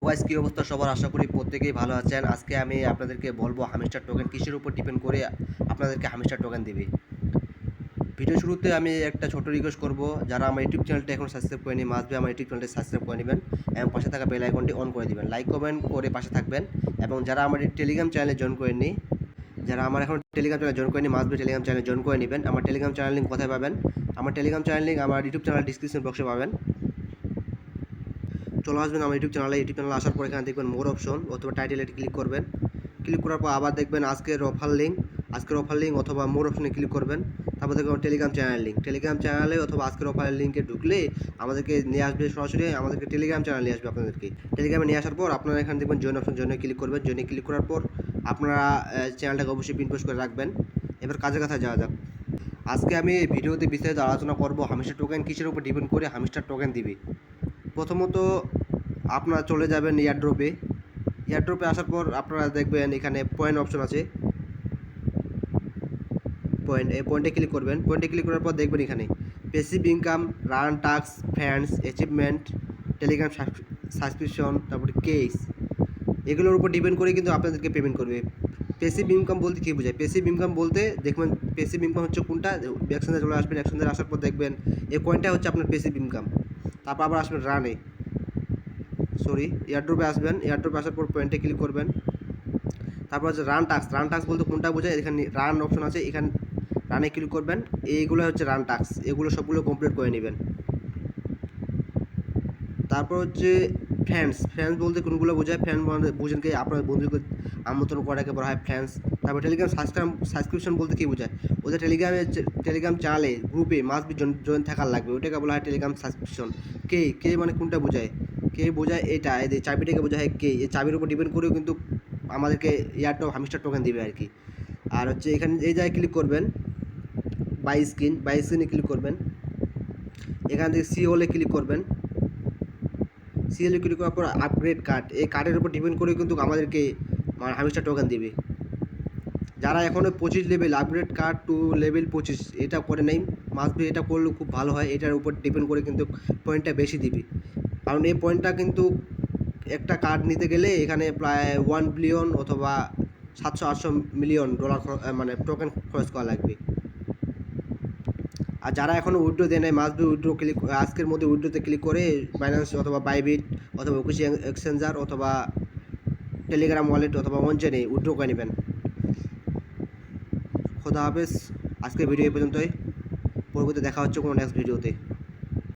Guys কি অবস্থা সবার, আশা করি প্রত্যেকেই ভালো আছেন। আজকে আমি আপনাদেরকে বলবো হামিস্টার টোকেন কিসের উপর ডিপেন্ড করে আপনাদেরকে হামিস্টার টোকেন দিবে। ভিডিও শুরুতে আমি একটা ছোট রিকোয়েস্ট করব, যারা আমার ইউটিউব চ্যানেলটা এখন সাবস্ক্রাইব করেনি মাস্ট বি আমার ইউটিউব চ্যানেলটা সাবস্ক্রাইব করে নেবেন এবং পাশে থাকা বেল আইকনটি অন করে দিবেন, লাইক কমেন্ট করে পাশে থাকবেন। এবং যারা আমার টেলিগ্রাম চ্যানেলে জয়েন করেননি, যারা আমার এখন টেলিগ্রাম চ্যানেলে জয়েন করেনি মাস্ট বি টেলিগ্রাম চ্যানেলে জয়েন করে নেবেন। আমার টেলিগ্রাম চ্যানেল লিঙ্ক কোথায় পাবেন? আমার টেলিগ্রাম চ্যানেল লিঙ্ক আমার ইউটিউব চ্যানেল ডিসক্রিপশন বক্সে পাবেন। চলে আসবেন আমার ইউটিউব চ্যানেলে আসার পর এখানে দেখবেন মোর অপশন অথবা টাইটেলে ক্লিক করবেন। ক্লিক করার পর আবার দেখবেন আজকের অফার লিঙ্ক অথবা মোর অপশনে ক্লিক করবেন। তারপর দেখবেন টেলিগ্রাম চ্যানেলে অথবা আজকের অফারের লিঙ্কে ঢুকলে আমাদেরকে নিয়ে আসবে, সরাসরি আমাদেরকে টেলিগ্রাম চ্যানেলে নিয়ে আসবে। আপনাদেরকে টেলিগ্রামে নিয়ে আসার পর আপনারা এখানে দেখবেন জয়েনে ক্লিক করবেন। জয়েনে ক্লিক করার পর আপনারা চ্যানেলটাকে অবশ্যই পিন পোস্ট করে রাখবেন। এবার কাজের কথা যাওয়া যাক। আজকে আমি এই ভিডিওতে বিস্তারিত আলোচনা করব হামিস্টার টোকেন কিসের উপর ডিপেন্ড করে হামিস্টার টোকেন দিবে। প্রথমত আপনারা চলে যাবেন এয়ারড্রপে আসার পর আপনারা দেখবেন এখানে পয়েন্ট অপশন আছে। পয়েন্টে ক্লিক করবেন। পয়েন্টে ক্লিক করার পর দেখবেন এখানে passive income, run task, fans, achievement, Telegram subscription, তারপরে কেস, এগুলোর উপর ডিপেন্ড করে কিন্তু আপনাদেরকে পেমেন্ট করবে। প্যাসিভ ইনকাম বলতে কী বোঝায়? প্যাসিভ ইনকাম বলতে দেখবেন প্যাসিভ ইনকাম হচ্ছে কোনটা, এক্সচেঞ্জে চলে আসবেন। এক্সচেঞ্জে আসার পর দেখবেন এই কয়েনটা হচ্ছে আপনার প্যাসিভ ইনকাম। তারপর আবার আসবেন এয়ারড্রপে আসবেন। এয়ারড্রপে আসার পর পয়েন্টে ক্লিক করবেন। তারপর হচ্ছে রান টাস্ক বলতে কোনটা বোঝায়? এখানে রান অপশন আছে, এখানে রানে ক্লিক করবেন। এইগুলো হচ্ছে রান টাস্ক, এগুলো সবগুলো কমপ্লিট করে নেবেন। তারপর হচ্ছে ফ্যান্স বলতে কোনগুলো বোঝায়? ফ্যান বুঝেন কি, আপনার বন্ধুকে আমন্ত্রণ করাকে বলা হয় ফ্যান্স। তারপর টেলিগ্রাম সাবস্ক্রিপশন বলতে কী বোঝায়? ওদের টেলিগ্রাম চ্যানেলে গ্রুপে মাস্ট বি জয়েন থাকার লাগবে, ওইটাকে বলা হয় টেলিগ্রাম সাবস্ক্রিপশন। কে মানে কোনটা বোঝায়? কে বোঝায় এটা, এই চাবিটাকে বোঝায় কে। এই চাবির উপর ডিপেন্ড করেও কিন্তু আমাদেরকে হামিস্টার টোকেন দিবে আর কি। আর হচ্ছে এখানে এই জায়গায় ক্লিক করবেন, বাই স্ক্রিনে ক্লিক করবেন। এখান থেকে সিওলে ক্লিক করবেন। সিএলে ক্লিক করার পর আপগ্রেড কার্ড, এই কার্ডের উপর ডিপেন্ড করে কিন্তু আমাদেরকে হামিস্টার টোকেন দেবে। যারা এখনও 25 level, upgrade card to level 25 এটা করে নেই, মাস্ট বি এটা করলে খুব ভালো হয়। এটার উপর ডিপেন্ড করে কিন্তু পয়েন্টটা বেশি দিবে, কারণ এই পয়েন্টটা কিন্তু একটা কার্ড নিতে গেলে এখানে প্রায় 1 বিলিয়ন অথবা 700-800 মিলিয়ন ডলার মানে টোকেন খরচ করা লাগবে। আর যারা এখনও উইথড্র দেয় নাই মাস্ট বি আজকের মধ্যে উইথড্রোতে ক্লিক করে বাইন্যান্স অথবা বাইবিট অথবা ওকেসি এক্সচেঞ্জার অথবা টেলিগ্রাম ওয়ালেট অথবা অনচেনে উইথড্র করে নেবেন। খোদা হাফেজ। আজকের ভিডিও এই পর্যন্তই, পরবর্তী দেখা হচ্ছে কোনো নেক্সট ভিডিওতে।